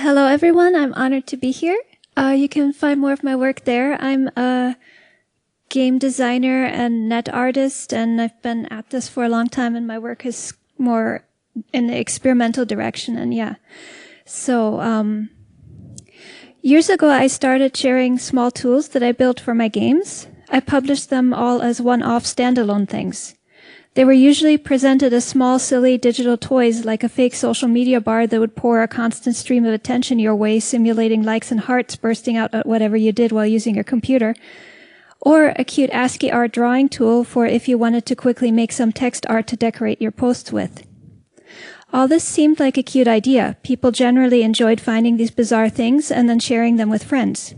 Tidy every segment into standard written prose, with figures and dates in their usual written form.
Hello, everyone. I'm honored to be here. You can find more of my work there. I'm a game designer and net artist, and I've been at this for a long time, and my work is more in the experimental direction. And yeah, so years ago, I started sharing small tools that I built for my games. I published them all as one-off standalone things. They were usually presented as small, silly digital toys like a fake social media bar that would pour a constant stream of attention your way, simulating likes and hearts bursting out at whatever you did while using your computer. Or a cute ASCII art drawing tool for if you wanted to quickly make some text art to decorate your posts with. All this seemed like a cute idea. People generally enjoyed finding these bizarre things and then sharing them with friends.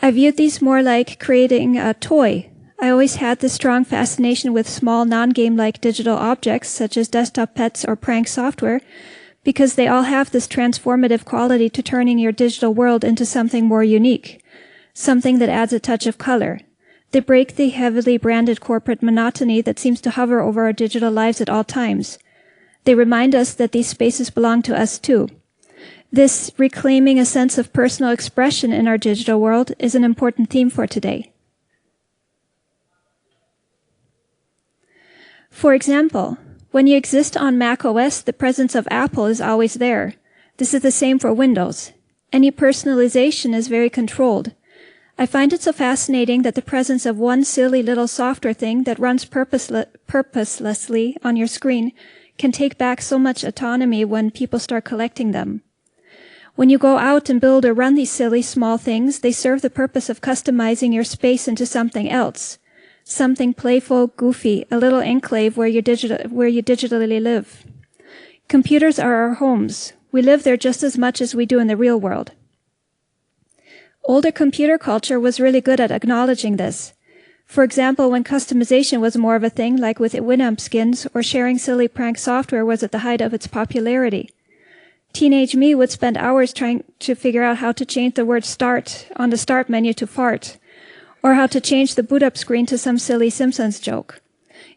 I viewed these more like creating a toy. I always had this strong fascination with small non-game-like digital objects, such as desktop pets or prank software, because they all have this transformative quality to turning your digital world into something more unique, something that adds a touch of color. They break the heavily branded corporate monotony that seems to hover over our digital lives at all times. They remind us that these spaces belong to us too. This reclaiming a sense of personal expression in our digital world is an important theme for today. For example, when you exist on Mac OS, the presence of Apple is always there. This is the same for Windows. Any personalization is very controlled. I find it so fascinating that the presence of one silly little software thing that runs purposelessly on your screen can take back so much autonomy when people start collecting them. When you go out and build or run these silly small things, they serve the purpose of customizing your space into something else. Something playful, goofy, a little enclave where you digitally live. Computers are our homes. We live there just as much as we do in the real world. Older computer culture was really good at acknowledging this. For example, when customization was more of a thing, like with Winamp skins, or sharing silly prank software was at the height of its popularity. Teenage me would spend hours trying to figure out how to change the word start on the start menu to fart, or how to change the boot-up screen to some silly Simpsons joke.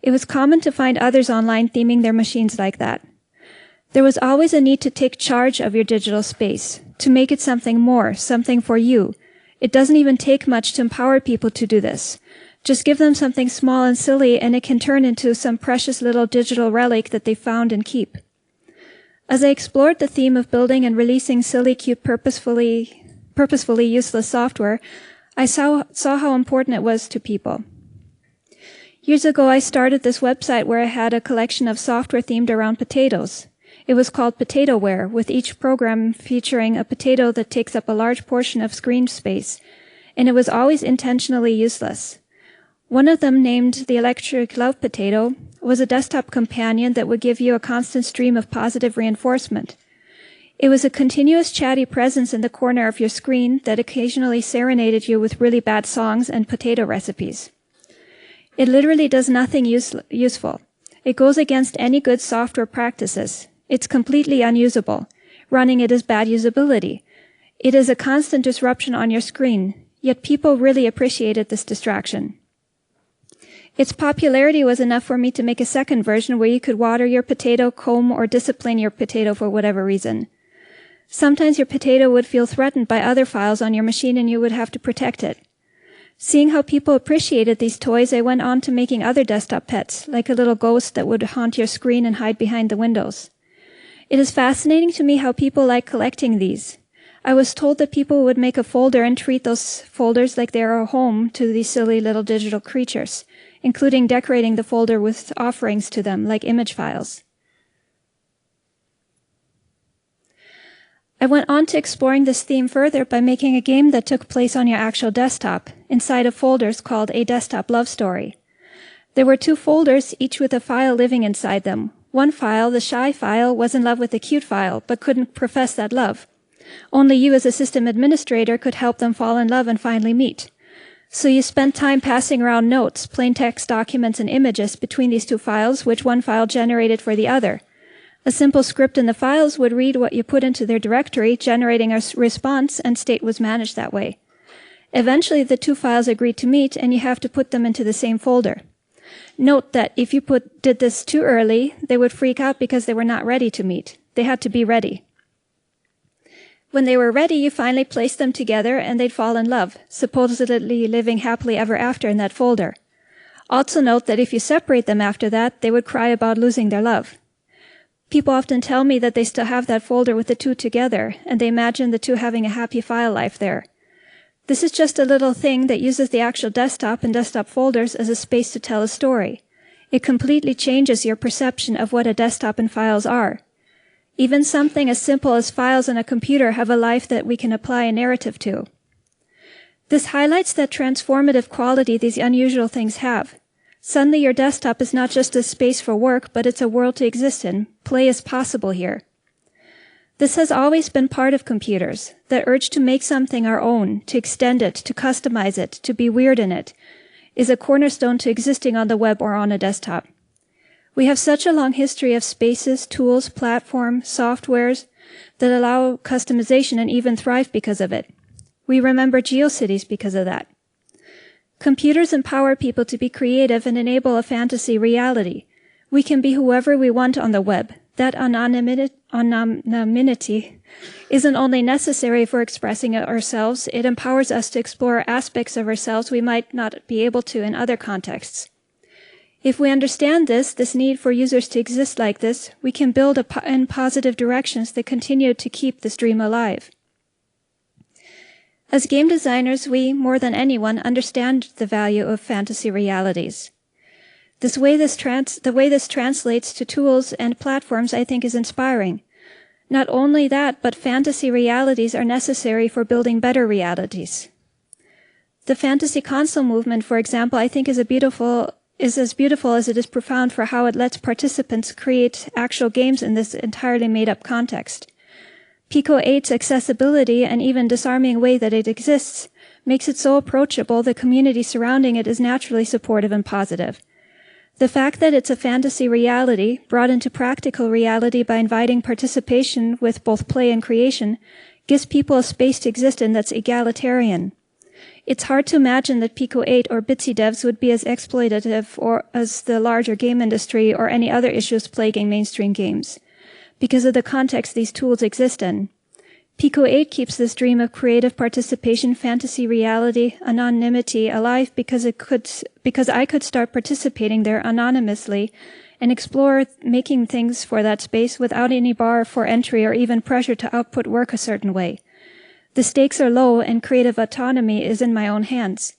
It was common to find others online theming their machines like that. There was always a need to take charge of your digital space, to make it something more, something for you. It doesn't even take much to empower people to do this. Just give them something small and silly, and it can turn into some precious little digital relic that they found and keep. As I explored the theme of building and releasing silly, cute, purposefully useless software, I saw how important it was to people. Years ago, I started this website where I had a collection of software themed around potatoes. It was called Potatoware, with each program featuring a potato that takes up a large portion of screen space, and it was always intentionally useless. One of them, named the Electric Love Potato, was a desktop companion that would give you a constant stream of positive reinforcement. It was a continuous chatty presence in the corner of your screen that occasionally serenaded you with really bad songs and potato recipes. It literally does nothing useful. It goes against any good software practices. It's completely unusable. Running it is bad usability. It is a constant disruption on your screen, yet people really appreciated this distraction. Its popularity was enough for me to make a second version where you could water your potato, comb, or discipline your potato for whatever reason. Sometimes your potato would feel threatened by other files on your machine and you would have to protect it. Seeing how people appreciated these toys, I went on to making other desktop pets, like a little ghost that would haunt your screen and hide behind the windows. It is fascinating to me how people like collecting these. I was told that people would make a folder and treat those folders like they are a home to these silly little digital creatures, including decorating the folder with offerings to them, like image files. I went on to exploring this theme further by making a game that took place on your actual desktop, inside of folders called A Desktop Love Story. There were 2 folders, each with a file living inside them. One file, the shy file, was in love with the cute file, but couldn't profess that love. Only you as a system administrator could help them fall in love and finally meet. So you spent time passing around notes, plain text documents, and images between these 2 files, which one file generated for the other. A simple script in the files would read what you put into their directory, generating a response, and state was managed that way. Eventually, the 2 files agreed to meet, and you have to put them into the same folder. Note that if you did this too early, they would freak out because they were not ready to meet. They had to be ready. When they were ready, you finally placed them together and they'd fall in love, supposedly living happily ever after in that folder. Also note that if you separate them after that, they would cry about losing their love. People often tell me that they still have that folder with the two together, and they imagine the two having a happy file life there. This is just a little thing that uses the actual desktop and desktop folders as a space to tell a story. It completely changes your perception of what a desktop and files are. Even something as simple as files on a computer have a life that we can apply a narrative to. This highlights that transformative quality these unusual things have. Suddenly your desktop is not just a space for work, but it's a world to exist in. Play is possible here. This has always been part of computers, the urge to make something our own, to extend it, to customize it, to be weird in it, is a cornerstone to existing on the web or on a desktop. We have such a long history of spaces, tools, platforms, softwares that allow customization and even thrive because of it. We remember GeoCities because of that. Computers empower people to be creative and enable a fantasy reality. We can be whoever we want on the web. That anonymity isn't only necessary for expressing ourselves, it empowers us to explore aspects of ourselves we might not be able to in other contexts. If we understand this need for users to exist like this, we can build in positive directions that continue to keep this dream alive. As game designers, we, more than anyone, understand the value of fantasy realities. The way this translates to tools and platforms, I think, is inspiring. Not only that, but fantasy realities are necessary for building better realities. The fantasy console movement, for example, I think is as beautiful as it is profound for how it lets participants create actual games in this entirely made-up context. Pico 8's accessibility and even disarming way that it exists makes it so approachable the community surrounding it is naturally supportive and positive. The fact that it's a fantasy reality brought into practical reality by inviting participation with both play and creation gives people a space to exist in that's egalitarian. It's hard to imagine that Pico 8 or Bitsy devs would be as exploitative or as the larger game industry or any other issues plaguing mainstream games, because of the context these tools exist in. Pico 8 keeps this dream of creative participation, fantasy reality, anonymity alive because I could start participating there anonymously and explore making things for that space without any bar for entry or even pressure to output work a certain way. The stakes are low and creative autonomy is in my own hands.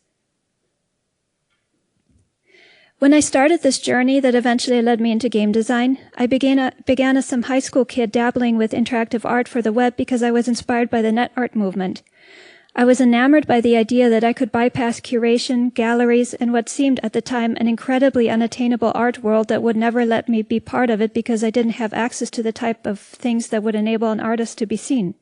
When I started this journey that eventually led me into game design, I began as some high school kid dabbling with interactive art for the web because I was inspired by the net art movement. I was enamored by the idea that I could bypass curation, galleries, and what seemed at the time an incredibly unattainable art world that would never let me be part of it because I didn't have access to the type of things that would enable an artist to be seen.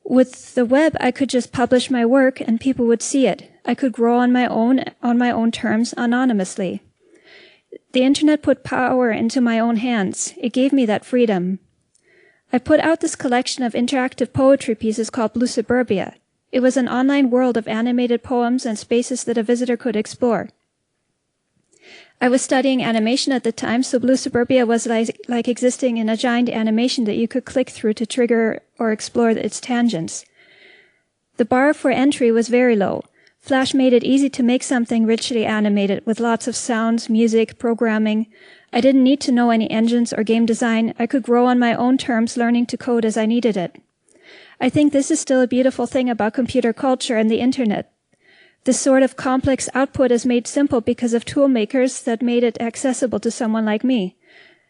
With the web, I could just publish my work and people would see it. I could grow on my own terms, anonymously. The internet put power into my own hands. It gave me that freedom. I put out this collection of interactive poetry pieces called Blue Suburbia. It was an online world of animated poems and spaces that a visitor could explore. I was studying animation at the time, so Blue Suburbia was like existing in a giant animation that you could click through to trigger or explore its tangents. The bar for entry was very low. Flash made it easy to make something richly animated with lots of sounds, music, programming. I didn't need to know any engines or game design. I could grow on my own terms, learning to code as I needed it. I think this is still a beautiful thing about computer culture and the internet. This sort of complex output is made simple because of tool makers that made it accessible to someone like me.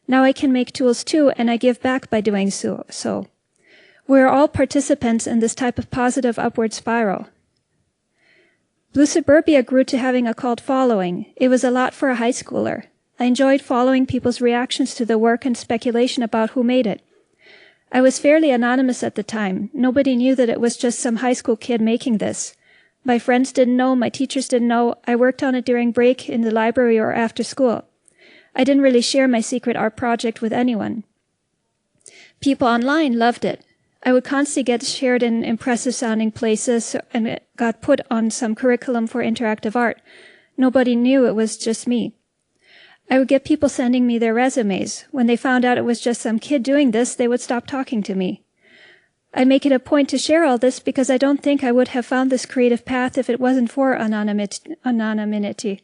Now I can make tools too, and I give back by doing so. We're all participants in this type of positive upward spiral. Blue Suburbia grew to having a cult following. It was a lot for a high schooler. I enjoyed following people's reactions to the work and speculation about who made it. I was fairly anonymous at the time. Nobody knew that it was just some high school kid making this. My friends didn't know, my teachers didn't know. I worked on it during break in the library or after school. I didn't really share my secret art project with anyone. People online loved it. I would constantly get shared in impressive-sounding places and it got put on some curriculum for interactive art. Nobody knew it was just me. I would get people sending me their resumes. When they found out it was just some kid doing this, they would stop talking to me. I make it a point to share all this because I don't think I would have found this creative path if it wasn't for anonymity.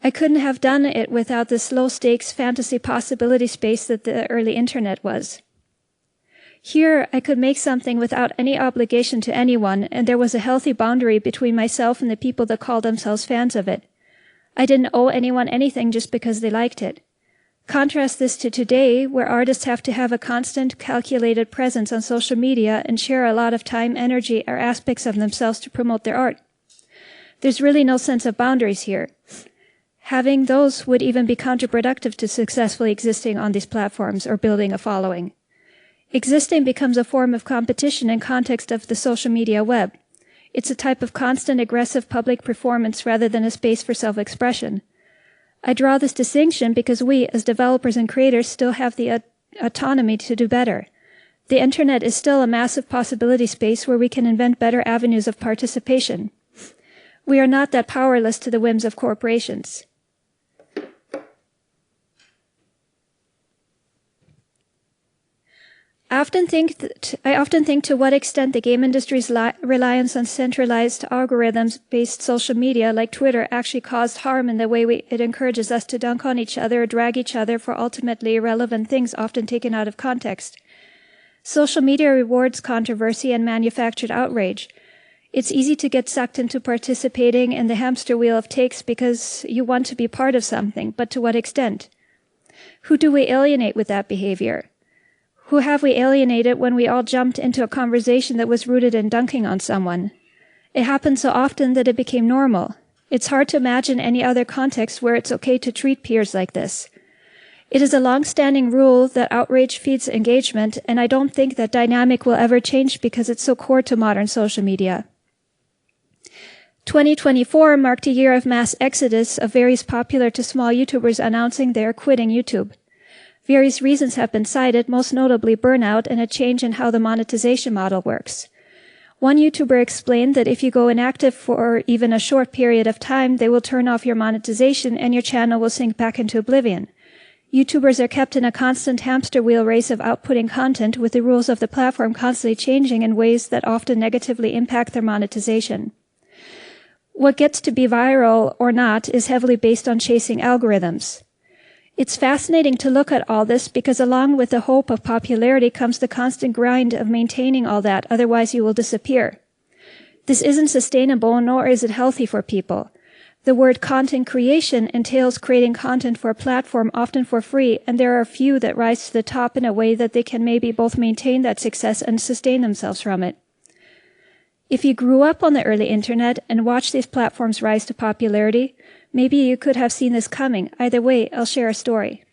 I couldn't have done it without this low-stakes fantasy possibility space that the early internet was. Here, I could make something without any obligation to anyone, and there was a healthy boundary between myself and the people that called themselves fans of it. I didn't owe anyone anything just because they liked it. Contrast this to today, where artists have to have a constant, calculated presence on social media and share a lot of time, energy, or aspects of themselves to promote their art. There's really no sense of boundaries here. Having those would even be counterproductive to successfully existing on these platforms or building a following. Existing becomes a form of competition in context of the social media web. It's a type of constant, aggressive public performance rather than a space for self-expression. I draw this distinction because we, as developers and creators, still have the autonomy to do better. The internet is still a massive possibility space where we can invent better avenues of participation. We are not that powerless to the whims of corporations. I often think to what extent the game industry's reliance on centralized algorithms-based social media like Twitter actually caused harm in the way it encourages us to dunk on each other or drag each other for ultimately irrelevant things often taken out of context. Social media rewards controversy and manufactured outrage. It's easy to get sucked into participating in the hamster wheel of takes because you want to be part of something, but to what extent? Who do we alienate with that behavior? Who have we alienated when we all jumped into a conversation that was rooted in dunking on someone? It happened so often that it became normal. It's hard to imagine any other context where it's okay to treat peers like this. It is a long-standing rule that outrage feeds engagement, and I don't think that dynamic will ever change because it's so core to modern social media. 2024 marked a year of mass exodus of various popular to small YouTubers announcing they are quitting YouTube. Various reasons have been cited, most notably burnout and a change in how the monetization model works. One YouTuber explained that if you go inactive for even a short period of time, they will turn off your monetization and your channel will sink back into oblivion. YouTubers are kept in a constant hamster wheel race of outputting content with the rules of the platform constantly changing in ways that often negatively impact their monetization. What gets to be viral or not is heavily based on chasing algorithms. It's fascinating to look at all this because along with the hope of popularity comes the constant grind of maintaining all that, otherwise you will disappear. This isn't sustainable, nor is it healthy for people. The word content creation entails creating content for a platform, often for free, and there are few that rise to the top in a way that they can maybe both maintain that success and sustain themselves from it. If you grew up on the early internet and watched these platforms rise to popularity, maybe you could have seen this coming. Either way, I'll share a story.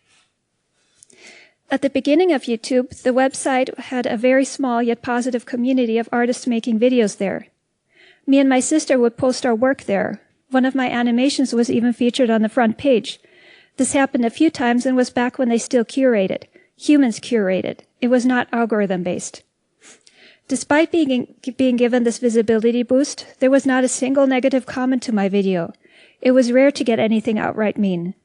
At the beginning of YouTube, the website had a very small yet positive community of artists making videos there. Me and my sister would post our work there. One of my animations was even featured on the front page. This happened a few times and was back when they still curated. Humans curated. It was not algorithm-based. Despite being given this visibility boost, there was not a single negative comment to my video. It was rare to get anything outright mean.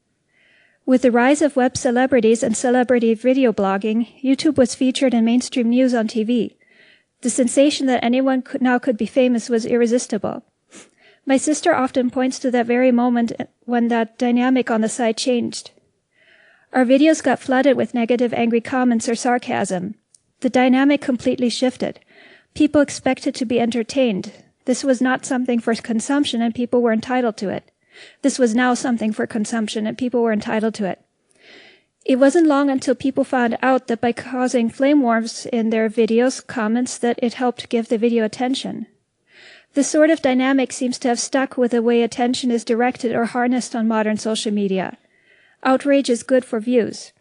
With the rise of web celebrities and celebrity video blogging, YouTube was featured in mainstream news on TV. The sensation that anyone could be famous was irresistible. My sister often points to that very moment when that dynamic on the site changed. Our videos got flooded with negative, angry comments or sarcasm. The dynamic completely shifted. People expected to be entertained. This was not something for consumption and people were entitled to it. This was now something for consumption and people were entitled to it. It wasn't long until people found out that by causing flame wars in their videos, comments, that it helped give the video attention. This sort of dynamic seems to have stuck with the way attention is directed or harnessed on modern social media. Outrage is good for views.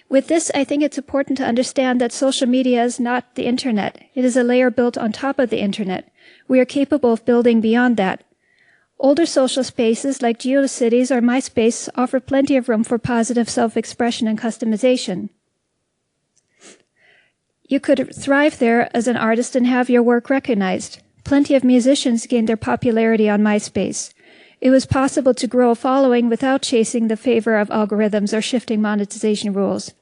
With this, I think it's important to understand that social media is not the internet. It is a layer built on top of the internet. We are capable of building beyond that. Older social spaces like GeoCities or MySpace offer plenty of room for positive self-expression and customization. You could thrive there as an artist and have your work recognized. Plenty of musicians gained their popularity on MySpace. It was possible to grow a following without chasing the favor of algorithms or shifting monetization rules.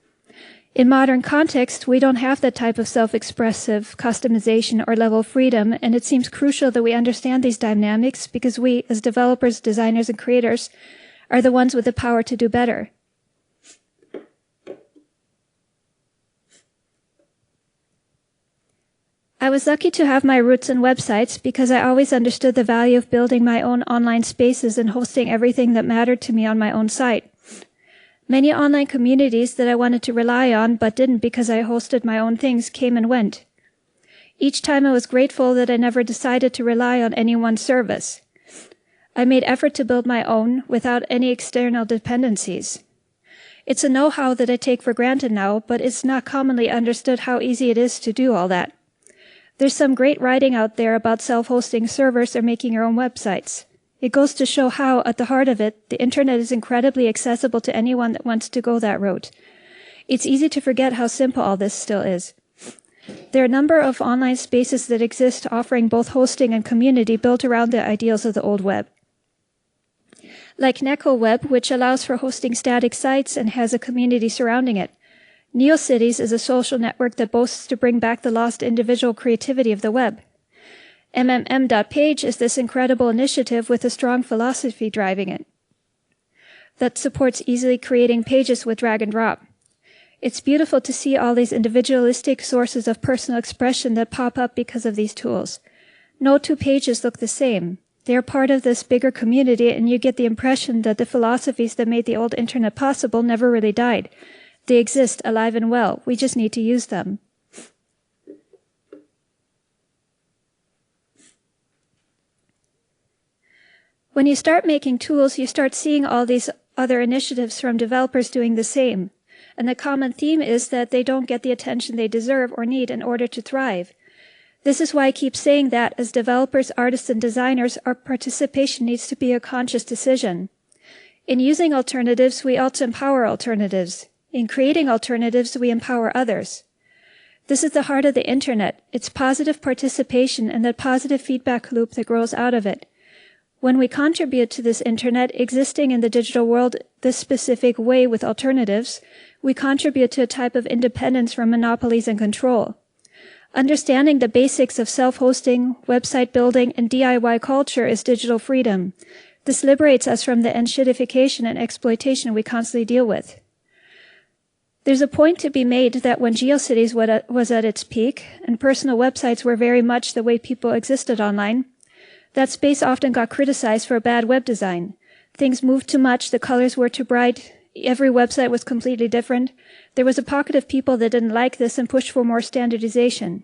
In modern context, we don't have that type of self-expressive customization or level of freedom, and it seems crucial that we understand these dynamics because we, as developers, designers, and creators, are the ones with the power to do better. I was lucky to have my roots in websites because I always understood the value of building my own online spaces and hosting everything that mattered to me on my own site. Many online communities that I wanted to rely on but didn't because I hosted my own things came and went. Each time I was grateful that I never decided to rely on any one service. I made effort to build my own without any external dependencies. It's a know-how that I take for granted now, but it's not commonly understood how easy it is to do all that. There's some great writing out there about self-hosting servers or making your own websites. It goes to show how, at the heart of it, the internet is incredibly accessible to anyone that wants to go that route. It's easy to forget how simple all this still is. There are a number of online spaces that exist offering both hosting and community built around the ideals of the old web. Like NecoWeb, which allows for hosting static sites and has a community surrounding it. NeoCities is a social network that boasts to bring back the lost individual creativity of the web. MMM.page is this incredible initiative with a strong philosophy driving it that supports easily creating pages with drag and drop. It's beautiful to see all these individualistic sources of personal expression that pop up because of these tools. No two pages look the same. They are part of this bigger community, and you get the impression that the philosophies that made the old internet possible never really died. They exist, alive and well. We just need to use them. When you start making tools, you start seeing all these other initiatives from developers doing the same. And the common theme is that they don't get the attention they deserve or need in order to thrive. This is why I keep saying that as developers, artists, and designers, our participation needs to be a conscious decision. In using alternatives, we also empower alternatives. In creating alternatives, we empower others. This is the heart of the internet. It's positive participation and that positive feedback loop that grows out of it. When we contribute to this internet existing in the digital world this specific way with alternatives, we contribute to a type of independence from monopolies and control. Understanding the basics of self-hosting, website building, and DIY culture is digital freedom. This liberates us from the enshittification and exploitation we constantly deal with. There's a point to be made that when GeoCities was at its peak, and personal websites were very much the way people existed online, that space often got criticized for bad web design. Things moved too much, the colors were too bright, every website was completely different. There was a pocket of people that didn't like this and pushed for more standardization.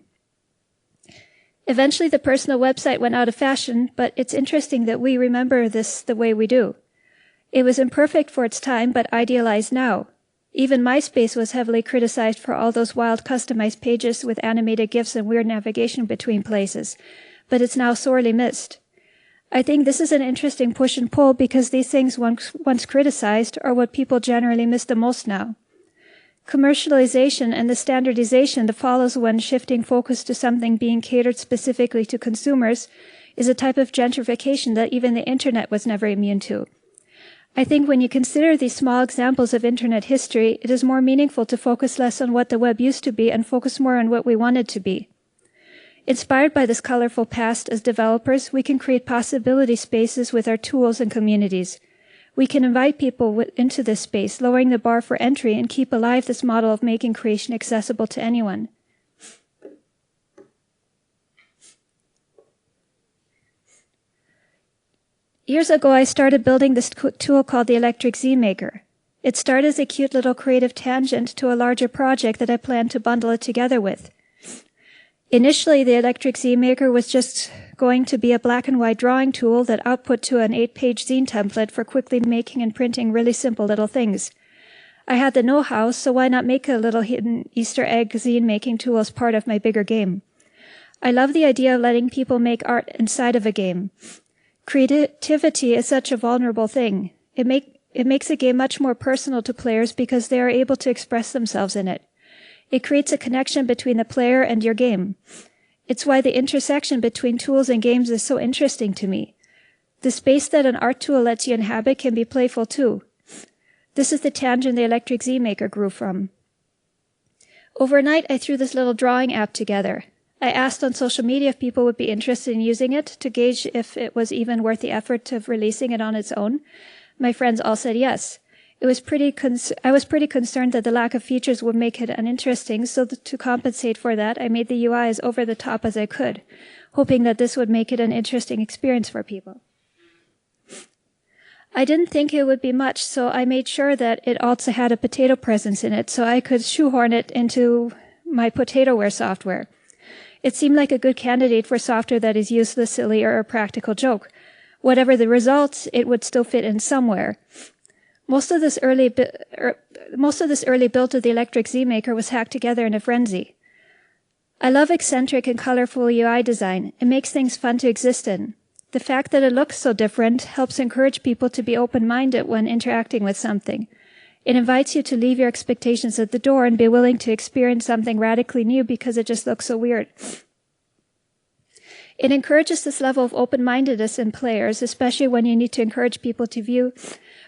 Eventually, the personal website went out of fashion, but it's interesting that we remember this the way we do. It was imperfect for its time, but idealized now. Even MySpace was heavily criticized for all those wild customized pages with animated GIFs and weird navigation between places, but it's now sorely missed. I think this is an interesting push and pull because these things once criticized are what people generally miss the most now. Commercialization and the standardization that follows when shifting focus to something being catered specifically to consumers is a type of gentrification that even the internet was never immune to. I think when you consider these small examples of internet history, it is more meaningful to focus less on what the web used to be and focus more on what we want it to be. Inspired by this colorful past as developers, we can create possibility spaces with our tools and communities. We can invite people into this space, lowering the bar for entry, and keep alive this model of making creation accessible to anyone. Years ago, I started building this tool called the Electric Z Maker. It started as a cute little creative tangent to a larger project that I planned to bundle it together with. Initially, the Electric Z Maker was just going to be a black and white drawing tool that output to an 8-page zine template for quickly making and printing really simple little things. I had the know-how, so why not make a little hidden Easter egg zine making tool as part of my bigger game? I love the idea of letting people make art inside of a game. Creativity is such a vulnerable thing. It makes a game much more personal to players because they are able to express themselves in it. It creates a connection between the player and your game. It's why the intersection between tools and games is so interesting to me. The space that an art tool lets you inhabit can be playful too. This is the tangent the Electric Z Maker grew from. Overnight, I threw this little drawing app together. I asked on social media if people would be interested in using it to gauge if it was even worth the effort of releasing it on its own. My friends all said yes. I was pretty concerned that the lack of features would make it uninteresting, so to compensate for that, I made the UI as over the top as I could, hoping that this would make it an interesting experience for people. I didn't think it would be much, so I made sure that it also had a potato presence in it, so I could shoehorn it into my PotatoWare software. It seemed like a good candidate for software that is useless, silly, or a practical joke. Whatever the results, it would still fit in somewhere. Most of this early build of the Electric Z Maker was hacked together in a frenzy. I love eccentric and colorful UI design. It makes things fun to exist in. The fact that it looks so different helps encourage people to be open-minded when interacting with something. It invites you to leave your expectations at the door and be willing to experience something radically new because it just looks so weird. It encourages this level of open-mindedness in players, especially when you need to encourage people to view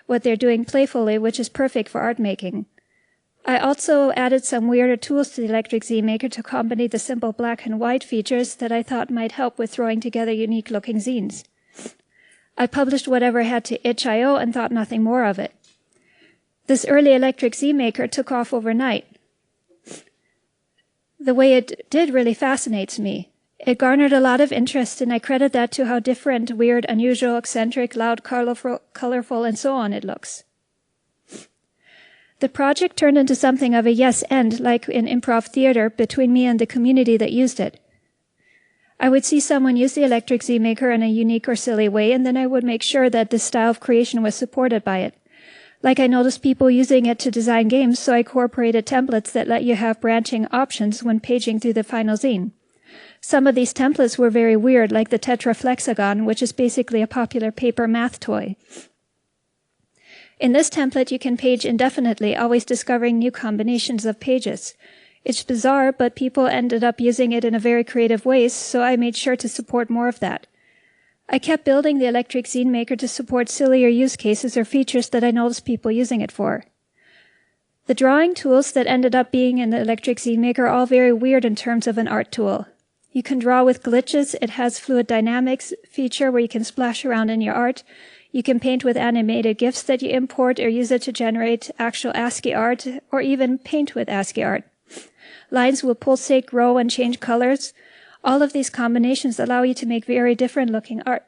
what they're doing playfully, which is perfect for art making. I also added some weirder tools to the Electric Z Maker to accompany the simple black and white features that I thought might help with throwing together unique-looking zines. I published whatever I had to itch.io and thought nothing more of it. This early Electric Z Maker took off overnight. The way it did really fascinates me. It garnered a lot of interest, and I credit that to how different, weird, unusual, eccentric, loud, colorful, and so on it looks. The project turned into something of a yes-and, like in improv theater, between me and the community that used it. I would see someone use the Electric Z Maker in a unique or silly way, and then I would make sure that this style of creation was supported by it. Like I noticed people using it to design games, so I incorporated templates that let you have branching options when paging through the final zine. Some of these templates were very weird, like the tetraflexagon, which is basically a popular paper math toy. In this template, you can page indefinitely, always discovering new combinations of pages. It's bizarre, but people ended up using it in a very creative ways, so I made sure to support more of that. I kept building the Electric Zine Maker to support sillier use cases or features that I noticed people using it for. The drawing tools that ended up being in the Electric Zine Maker are all very weird in terms of an art tool. You can draw with glitches. It has fluid dynamics feature where you can splash around in your art. You can paint with animated GIFs that you import or use it to generate actual ASCII art or even paint with ASCII art. Lines will pulsate, grow, and change colors. All of these combinations allow you to make very different looking art.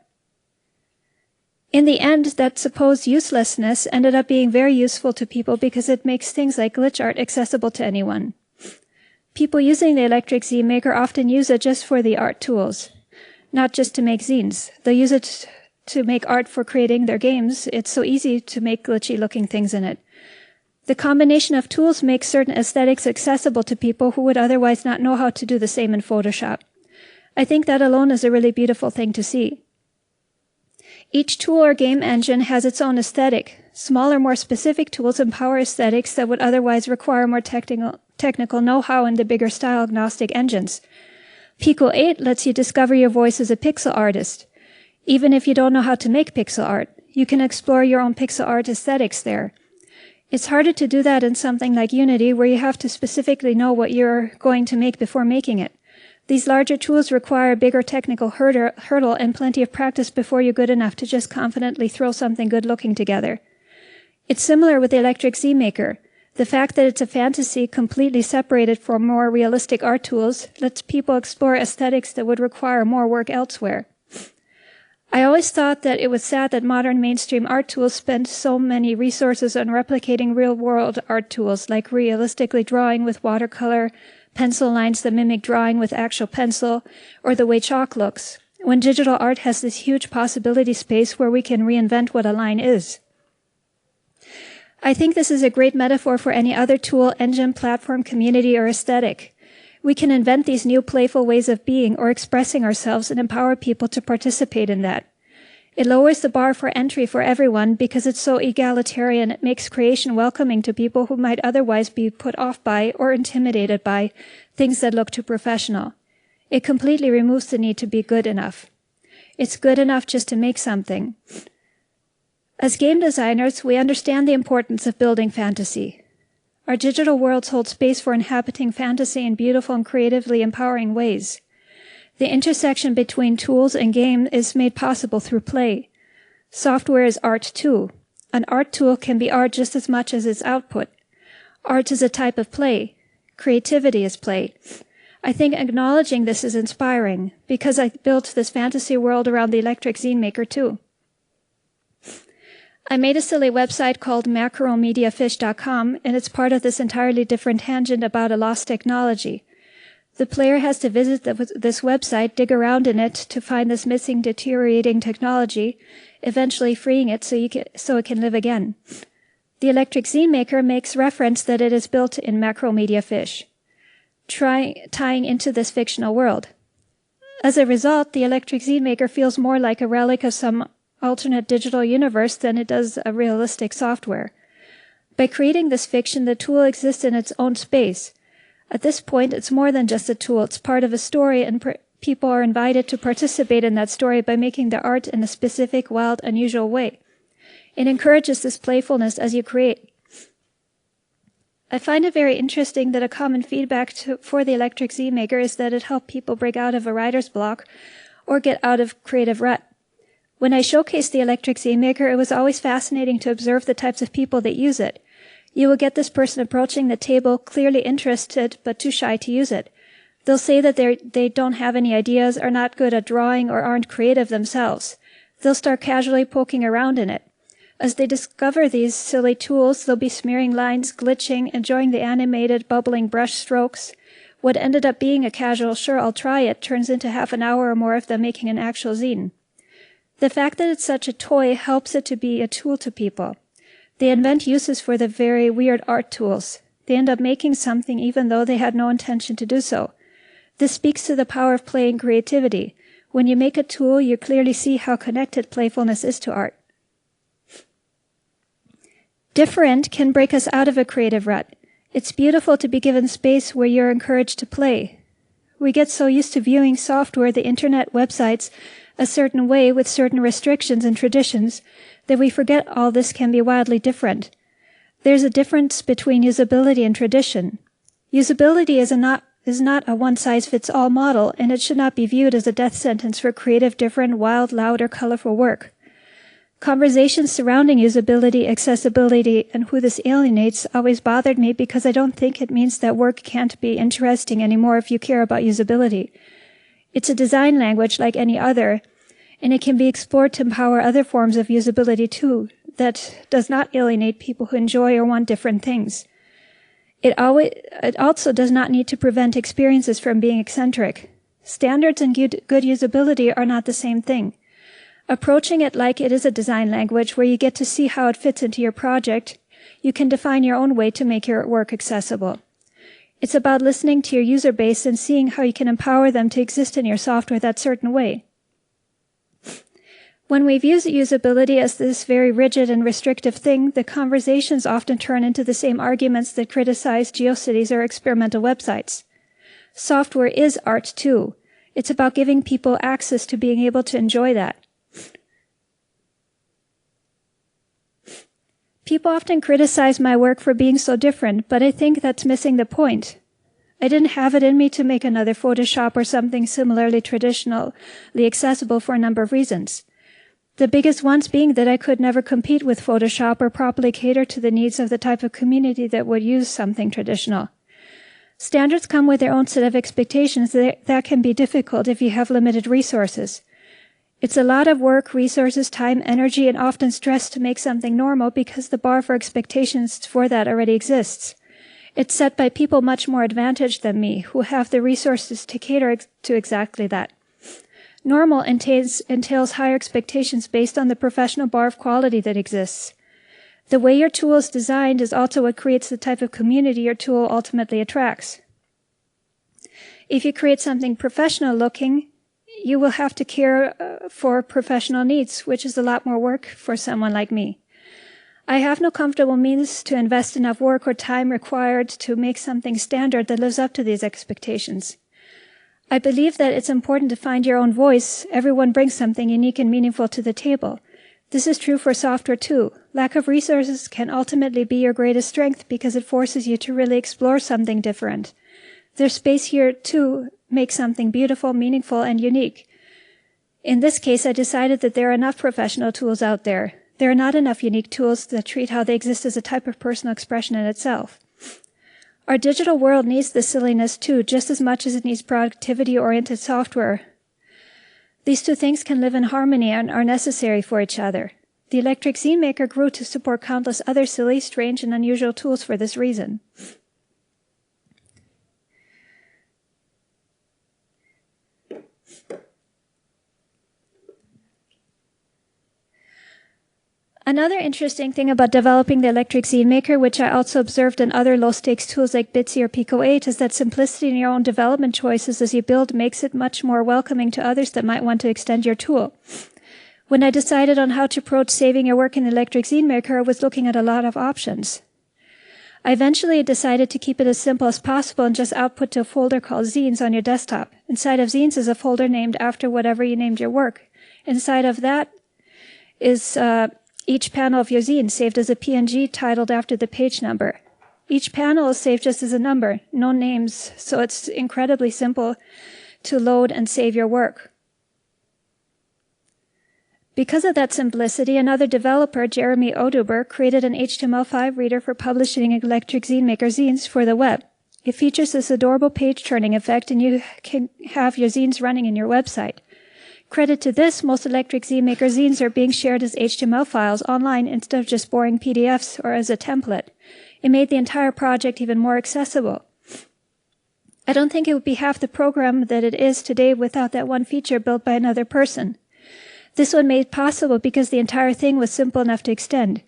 In the end, that supposed uselessness ended up being very useful to people because it makes things like glitch art accessible to anyone. People using the Electric Zine Maker often use it just for the art tools, not just to make zines. They'll use it to make art for creating their games. It's so easy to make glitchy-looking things in it. The combination of tools makes certain aesthetics accessible to people who would otherwise not know how to do the same in Photoshop. I think that alone is a really beautiful thing to see. Each tool or game engine has its own aesthetic. Smaller, more specific tools empower aesthetics that would otherwise require more technical know-how in the bigger style-agnostic engines. Pico 8 lets you discover your voice as a pixel artist. Even if you don't know how to make pixel art, you can explore your own pixel art aesthetics there. It's harder to do that in something like Unity, where you have to specifically know what you're going to make before making it. These larger tools require a bigger technical hurdle and plenty of practice before you're good enough to just confidently throw something good-looking together. It's similar with the Electric Z Maker. The fact that it's a fantasy completely separated from more realistic art tools lets people explore aesthetics that would require more work elsewhere. I always thought that it was sad that modern mainstream art tools spend so many resources on replicating real-world art tools, like realistically drawing with watercolor, pencil lines that mimic drawing with actual pencil, or the way chalk looks, when digital art has this huge possibility space where we can reinvent what a line is. I think this is a great metaphor for any other tool, engine, platform, community, or aesthetic. We can invent these new playful ways of being or expressing ourselves and empower people to participate in that. It lowers the bar for entry for everyone because it's so egalitarian. It makes creation welcoming to people who might otherwise be put off by or intimidated by things that look too professional. It completely removes the need to be good enough. It's good enough just to make something. As game designers, we understand the importance of building fantasy. Our digital worlds hold space for inhabiting fantasy in beautiful and creatively empowering ways. The intersection between tools and game is made possible through play. Software is art too. An art tool can be art just as much as its output. Art is a type of play. Creativity is play. I think acknowledging this is inspiring, because I built this fantasy world around the electric zine maker too. I made a silly website called macromediafish.com, and it's part of this entirely different tangent about a lost technology. The player has to visit this website, dig around in it to find this missing, deteriorating technology, eventually freeing it so it can live again. The electric zine maker makes reference that it is built in Macromedia tying into this fictional world. As a result, the electric zine maker feels more like a relic of some alternate digital universe than it does a realistic software. By creating this fiction, the tool exists in its own space. At this point, it's more than just a tool. It's part of a story, and people are invited to participate in that story by making the art in a specific, wild, unusual way. It encourages this playfulness as you create. I find it very interesting that a common feedback for the electric zine maker is that it helped people break out of a writer's block or get out of creative rut. When I showcased the electric zine maker, it was always fascinating to observe the types of people that use it. You will get this person approaching the table, clearly interested, but too shy to use it. They'll say that they don't have any ideas, are not good at drawing, or aren't creative themselves. They'll start casually poking around in it. As they discover these silly tools, they'll be smearing lines, glitching, enjoying the animated, bubbling brush strokes. What ended up being a casual, sure, I'll try it, turns into half an hour or more of them making an actual zine. The fact that it's such a toy helps it to be a tool to people. They invent uses for the very weird art tools. They end up making something even though they had no intention to do so. This speaks to the power of play and creativity. When you make a tool, you clearly see how connected playfulness is to art. Different can break us out of a creative rut. It's beautiful to be given space where you're encouraged to play. We get so used to viewing software, the internet, websites, a certain way with certain restrictions and traditions that we forget all this can be wildly different. There's a difference between usability and tradition. Usability is not a one-size-fits-all model, and it should not be viewed as a death sentence for creative, different, wild, loud, or colorful work. Conversations surrounding usability, accessibility, and who this alienates always bothered me because I don't think it means that work can't be interesting anymore if you care about usability. It's a design language like any other, and it can be explored to empower other forms of usability too, that does not alienate people who enjoy or want different things. It also does not need to prevent experiences from being eccentric. Standards and good usability are not the same thing. Approaching it like it is a design language where you get to see how it fits into your project, you can define your own way to make your work accessible. It's about listening to your user base and seeing how you can empower them to exist in your software that certain way. When we view usability as this very rigid and restrictive thing, the conversations often turn into the same arguments that criticize GeoCities or experimental websites. Software is art too. It's about giving people access to being able to enjoy that. People often criticize my work for being so different, but I think that's missing the point. I didn't have it in me to make another Photoshop or something similarly traditionally accessible for a number of reasons. The biggest ones being that I could never compete with Photoshop or properly cater to the needs of the type of community that would use something traditional. Standards come with their own set of expectations that can be difficult if you have limited resources. It's a lot of work, resources, time, energy, and often stress to make something normal because the bar for expectations for that already exists. It's set by people much more advantaged than me, who have the resources to cater to exactly that. Normal entails higher expectations based on the professional bar of quality that exists. The way your tool is designed is also what creates the type of community your tool ultimately attracts. If you create something professional looking, you will have to care for professional needs, which is a lot more work for someone like me. I have no comfortable means to invest enough work or time required to make something standard that lives up to these expectations. I believe that it's important to find your own voice. Everyone brings something unique and meaningful to the table. This is true for software too. Lack of resources can ultimately be your greatest strength because it forces you to really explore something different. There's space here to make something beautiful, meaningful, and unique. In this case, I decided that there are enough professional tools out there. There are not enough unique tools that treat how they exist as a type of personal expression in itself. Our digital world needs this silliness too, just as much as it needs productivity-oriented software. These two things can live in harmony and are necessary for each other. The Electric Zine Maker grew to support countless other silly, strange, and unusual tools for this reason. Another interesting thing about developing the Electric Zine Maker, which I also observed in other low-stakes tools like Bitsy or Pico 8, is that simplicity in your own development choices as you build makes it much more welcoming to others that might want to extend your tool. When I decided on how to approach saving your work in the Electric Zine Maker, I was looking at a lot of options. I eventually decided to keep it as simple as possible and just output to a folder called Zines on your desktop. Inside of Zines is a folder named after whatever you named your work. Inside of that is each panel of your zine saved as a PNG titled after the page number. Each panel is saved just as a number, no names, so it's incredibly simple to load and save your work. Because of that simplicity, another developer, Jeremy Oduber, created an HTML5 reader for publishing Electric Zine Maker zines for the web. It features this adorable page-turning effect, and you can have your zines running in your website. Credit to this, most Electric Zine Maker zines are being shared as HTML files online instead of just boring PDFs or as a template. It made the entire project even more accessible. I don't think it would be half the program that it is today without that one feature built by another person. This one made possible because the entire thing was simple enough to extend.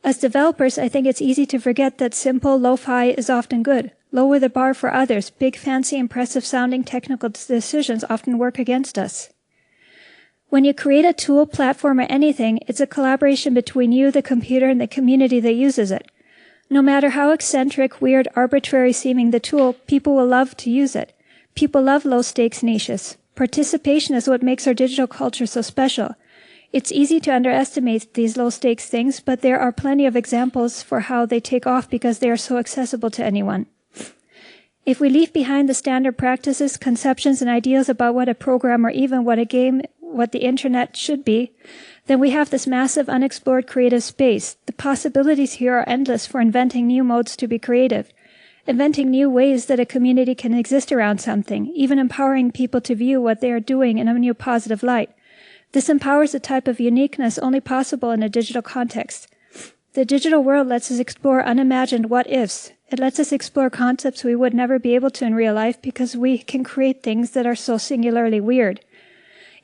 As developers, I think it's easy to forget that simple, lo-fi is often good. Lower the bar for others. Big, fancy, impressive-sounding technical decisions often work against us. When you create a tool, platform, or anything, it's a collaboration between you, the computer, and the community that uses it. No matter how eccentric, weird, arbitrary seeming the tool, people will love to use it. People love low-stakes niches. Participation is what makes our digital culture so special. It's easy to underestimate these low-stakes things, but there are plenty of examples for how they take off because they are so accessible to anyone. If we leave behind the standard practices, conceptions, and ideas about what a program or even what a game, what the internet should be, then we have this massive unexplored creative space. The possibilities here are endless for inventing new modes to be creative, inventing new ways that a community can exist around something, even empowering people to view what they are doing in a new positive light. This empowers a type of uniqueness only possible in a digital context. The digital world lets us explore unimagined what-ifs. It lets us explore concepts we would never be able to in real life because we can create things that are so singularly weird.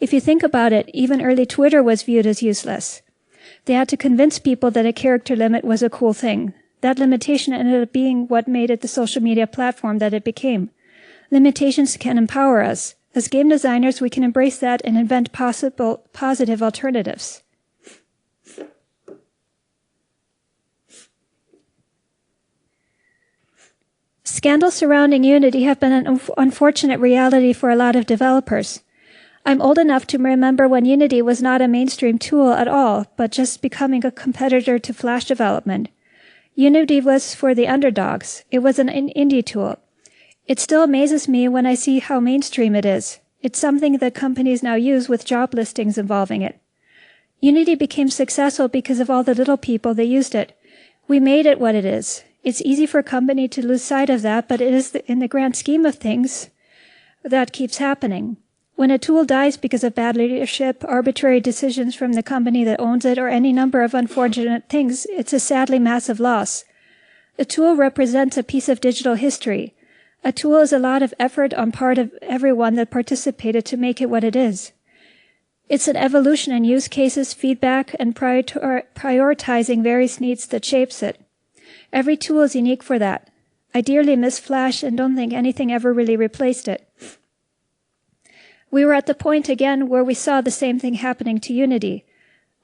If you think about it, even early Twitter was viewed as useless. They had to convince people that a character limit was a cool thing. That limitation ended up being what made it the social media platform that it became. Limitations can empower us. As game designers, we can embrace that and invent positive alternatives. Scandals surrounding Unity have been an unfortunate reality for a lot of developers. I'm old enough to remember when Unity was not a mainstream tool at all, but just becoming a competitor to Flash development. Unity was for the underdogs. It was an indie tool. It still amazes me when I see how mainstream it is. It's something that companies now use with job listings involving it. Unity became successful because of all the little people that used it. We made it what it is. It's easy for a company to lose sight of that, but it is in the grand scheme of things that keeps happening. When a tool dies because of bad leadership, arbitrary decisions from the company that owns it, or any number of unfortunate things, it's a sadly massive loss. A tool represents a piece of digital history. A tool is a lot of effort on part of everyone that participated to make it what it is. It's an evolution in use cases, feedback, and prioritizing various needs that shapes it. Every tool is unique for that. I dearly miss Flash and don't think anything ever really replaced it. We were at the point again where we saw the same thing happening to Unity.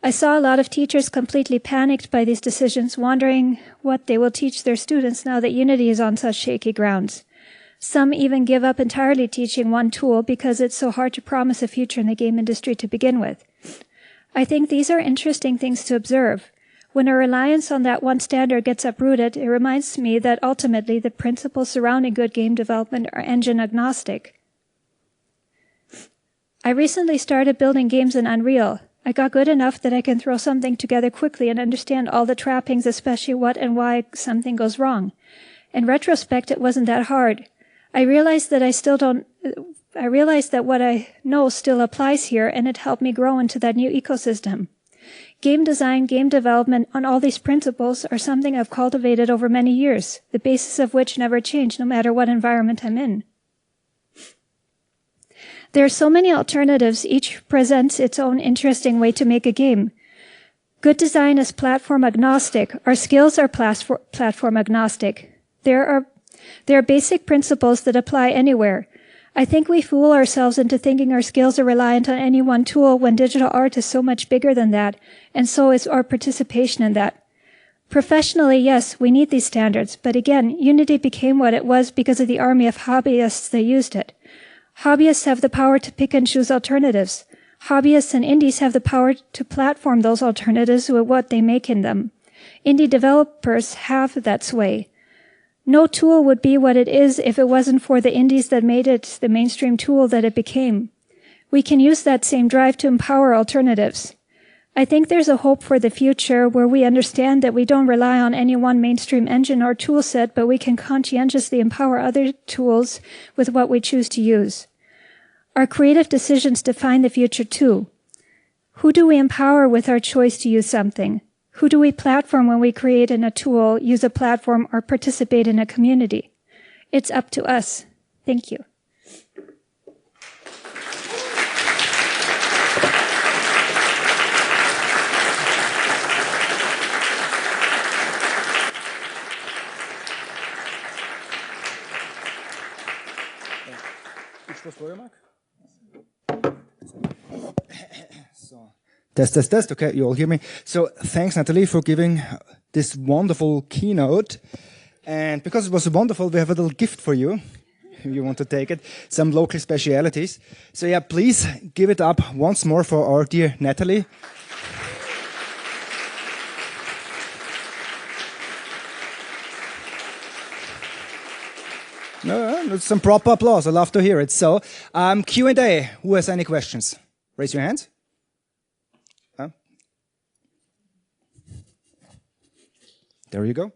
I saw a lot of teachers completely panicked by these decisions, wondering what they will teach their students now that Unity is on such shaky grounds. Some even give up entirely teaching one tool because it's so hard to promise a future in the game industry to begin with. I think these are interesting things to observe. When our reliance on that one standard gets uprooted, it reminds me that ultimately the principles surrounding good game development are engine agnostic. I recently started building games in Unreal. I got good enough that I can throw something together quickly and understand all the trappings, especially what and why something goes wrong. In retrospect, it wasn't that hard. I realized that what I know still applies here, and it helped me grow into that new ecosystem. Game design, game development, and all these principles are something I've cultivated over many years, the basis of which never change no matter what environment I'm in. There are so many alternatives, each presents its own interesting way to make a game. Good design is platform agnostic. Our skills are platform agnostic. There are basic principles that apply anywhere. I think we fool ourselves into thinking our skills are reliant on any one tool when digital art is so much bigger than that, and so is our participation in that. Professionally, yes, we need these standards, but again, Unity became what it was because of the army of hobbyists that used it. Hobbyists have the power to pick and choose alternatives. Hobbyists and indies have the power to platform those alternatives with what they make in them. Indie developers have that sway. No tool would be what it is if it wasn't for the indies that made it the mainstream tool that it became. We can use that same drive to empower alternatives. I think there's a hope for the future where we understand that we don't rely on any one mainstream engine or tool set, but we can conscientiously empower other tools with what we choose to use. Our creative decisions define the future too. Who do we empower with our choice to use something? Who do we platform when we create in a tool, use a platform, or participate in a community? It's up to us. Thank you. Test. Okay, you all hear me? So thanks, Nathalie, for giving this wonderful keynote. And because it was wonderful, we have a little gift for you, if you want to take it. Some local specialities. So yeah, please give it up once more for our dear Nathalie. No, some proper applause. I love to hear it. So, Q&A. Who has any questions? Raise your hands. There you go.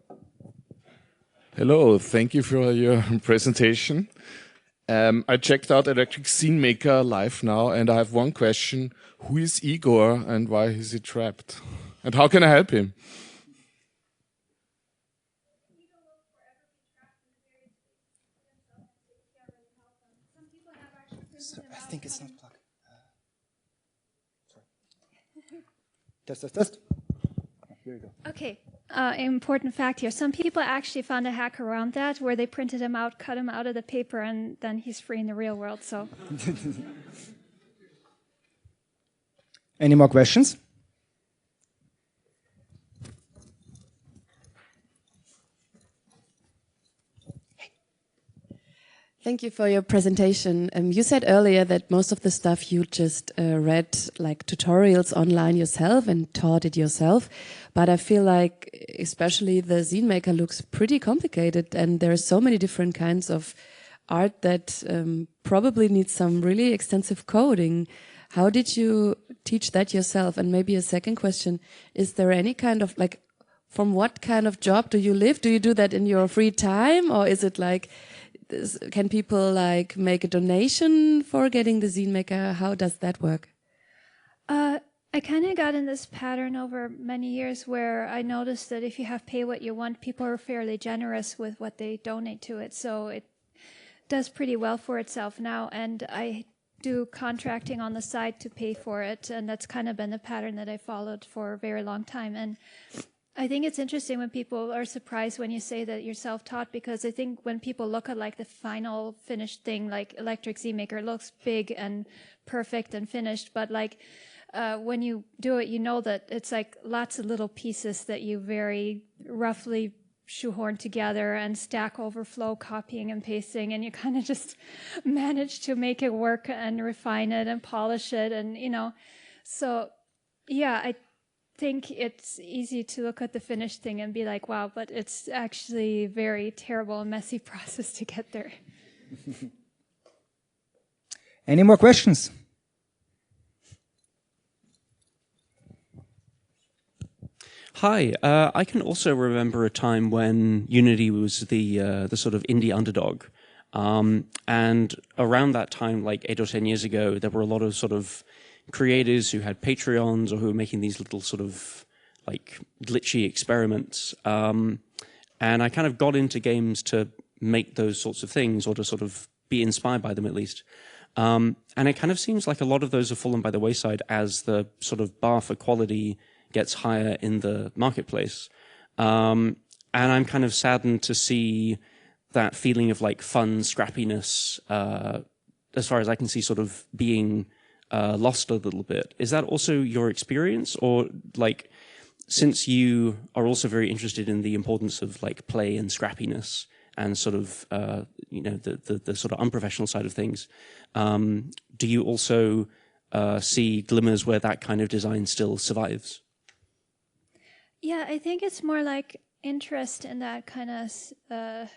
Hello, thank you for your presentation. I checked out Electric Scene Maker live now, and I have one question. Who is Igor, and why is he trapped? And how can I help him? So I think it's not plugged. Sorry. Test. Here you go. Okay. Important fact here. Some people actually found a hack around that where they printed him out, cut him out of the paper, and then he's free in the real world. So, any more questions? Thank you for your presentation. You said earlier that most of the stuff you just read like tutorials online yourself and taught it yourself. But I feel like especially the Zine Maker looks pretty complicated, and there are so many different kinds of art that probably needs some really extensive coding. How did you teach that yourself? And maybe a second question, is there any kind of like, from what kind of job do you live? Do you do that in your free time, or is it like, can people like make a donation for getting the Zine Maker? How does that work? I kind of got in this pattern over many years where I noticed that if you have pay what you want, people are fairly generous with what they donate to it. So it does pretty well for itself now. And I do contracting on the side to pay for it. And that's kind of been the pattern that I followed for a very long time. And I think it's interesting when people are surprised when you say that you're self-taught, because I think when people look at like the final finished thing, like Electric Zine Maker, it looks big and perfect and finished, but like when you do it, you know that it's like lots of little pieces that you very roughly shoehorn together and Stack Overflow, copying and pasting, and you kind of just manage to make it work and refine it and polish it, and you know, so Yeah, I think it's easy to look at the finished thing and be like, wow, but it's actually a very terrible and messy process to get there. Any more questions? Hi, I can also remember a time when Unity was the sort of indie underdog. And around that time, like 8 or 10 years ago, there were a lot of sort of creators who had Patreons or who were making these little sort of like glitchy experiments. And I kind of got into games to make those sorts of things, or to sort of be inspired by them at least. And it kind of seems like a lot of those have fallen by the wayside as the sort of bar for quality gets higher in the marketplace. And I'm kind of saddened to see that feeling of like fun scrappiness, as far as I can see, sort of being lost a little bit. Is that also your experience? Or like, since you are also very interested in the importance of like play and scrappiness and sort of, you know, the sort of unprofessional side of things, do you also see glimmers where that kind of design still survives? Yeah, I think it's more like interest in that kind of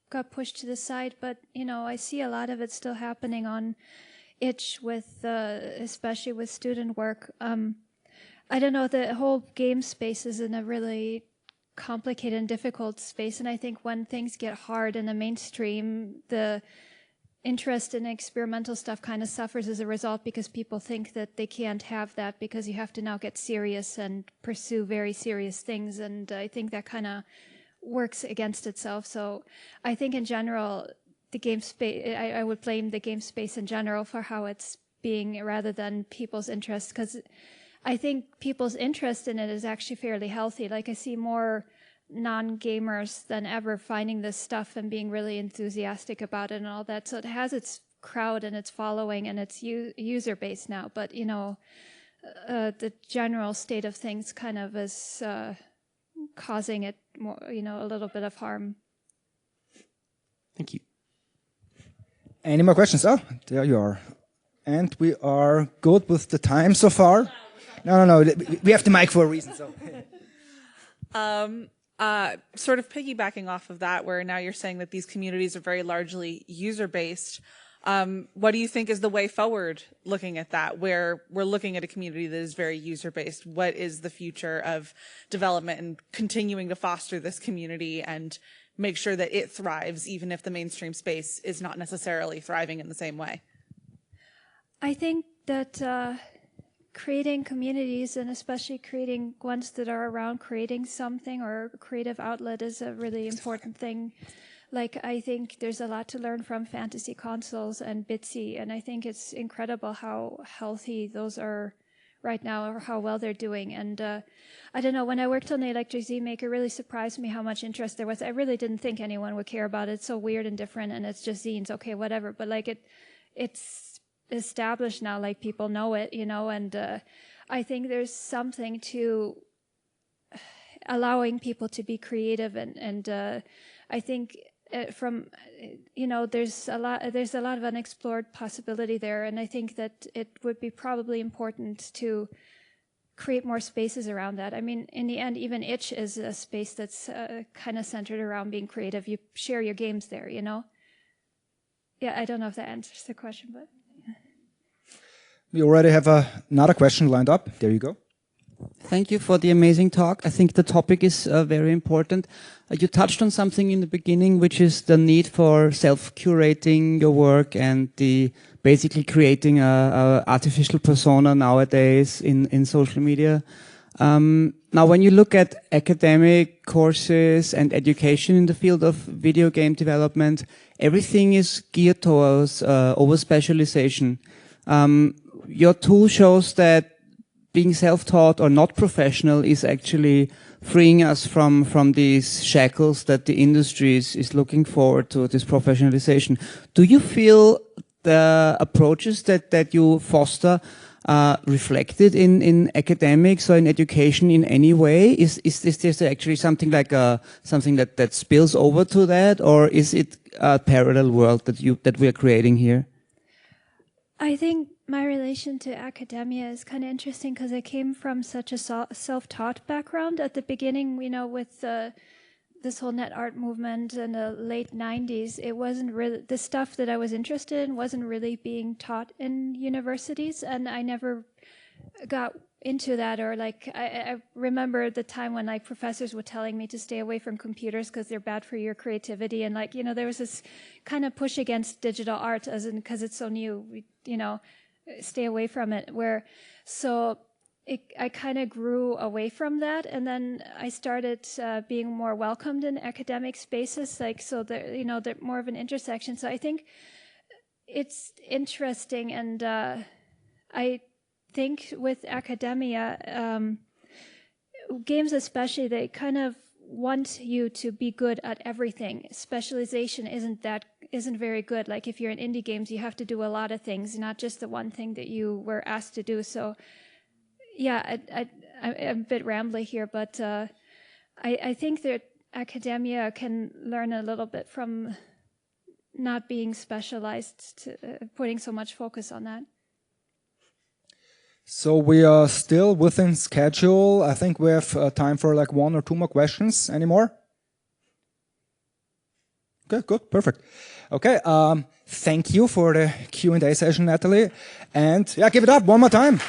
got pushed to the side, but you know, I see a lot of it still happening on itch with especially with student work. I don't know, the whole game space is in a really complicated and difficult space, and I think when things get hard in the mainstream, the interest in experimental stuff kind of suffers as a result, because people think that they can't have that because you have to now get serious and pursue very serious things, and I think that kind of works against itself. So I think in general, the game space, I would blame the game space in general for how it's being, rather than people's interest, because I think people's interest in it is actually fairly healthy. Like I see more non-gamers than ever finding this stuff and being really enthusiastic about it and all that. So it has its crowd and its following and its user base now. But, you know, the general state of things kind of is causing it more, you know, a little bit of harm. Thank you. Any more questions? Oh, there you are. And we are good with the time so far. No. We have the mic for a reason. So. Sort of piggybacking off of that, where now you're saying that these communities are very largely user-based. What do you think is the way forward looking at that, where we're looking at a community that is very user-based? What is the future of development and continuing to foster this community and make sure that it thrives, even if the mainstream space is not necessarily thriving in the same way? I think that creating communities, and especially creating ones that are around creating something or a creative outlet, is a really important thing. Like, I think there's a lot to learn from Fantasy Consoles and Bitsy, and I think it's incredible how healthy those are right now, or how well they're doing. And I don't know, when I worked on the Electric Z Maker, it really surprised me how much interest there was. I really didn't think anyone would care about it. It's so weird and different, and it's just zines, okay, whatever. But like it's established now, like people know it, you know, and I think there's something to allowing people to be creative, and I think from, you know, there's a lot of unexplored possibility there, and I think that it would be probably important to create more spaces around that. I mean, in the end, even itch is a space that's kind of centered around being creative. You share your games there, you know. Yeah, I don't know if that answers the question, but we already have another question lined up. There you go. Thank you for the amazing talk. I think the topic is very important. You touched on something in the beginning, which is the need for self-curating your work and the basically creating a artificial persona nowadays in social media. Now, when you look at academic courses and education in the field of video game development, everything is geared towards over-specialization. Your tool shows that being self-taught or not professional is actually freeing us from these shackles that the industry is looking forward to, this professionalization. Do you feel the approaches that you foster reflected in academics or in education in any way? Is this actually something like something that spills over to that, or is it a parallel world that we are creating here? I think my relation to academia is kind of interesting because I came from such a self-taught background at the beginning, with this whole net art movement in the late 90s. It wasn't really, the stuff that I was interested in wasn't really being taught in universities, and I never got into that. Or I remember the time when professors were telling me to stay away from computers because they're bad for your creativity, and there was this kind of push against digital art as in because it's so new, stay away from it. I kind of grew away from that, and then I started being more welcomed in academic spaces, they're more of an intersection. So I think it's interesting, and I think with academia, games especially, they kind of want you to be good at everything. Specialization isn't very good. Like if you're in indie games, you have to do a lot of things, not just the one thing that you were asked to do. So yeah, I'm a bit rambly here, but I think that academia can learn a little bit from not being specialized, to putting so much focus on that. So we are still within schedule. I think we have time for like 1 or 2 more questions. Any more? Okay, good, perfect. Okay, thank you for the Q&A session, Nathalie. And yeah, give it up one more time.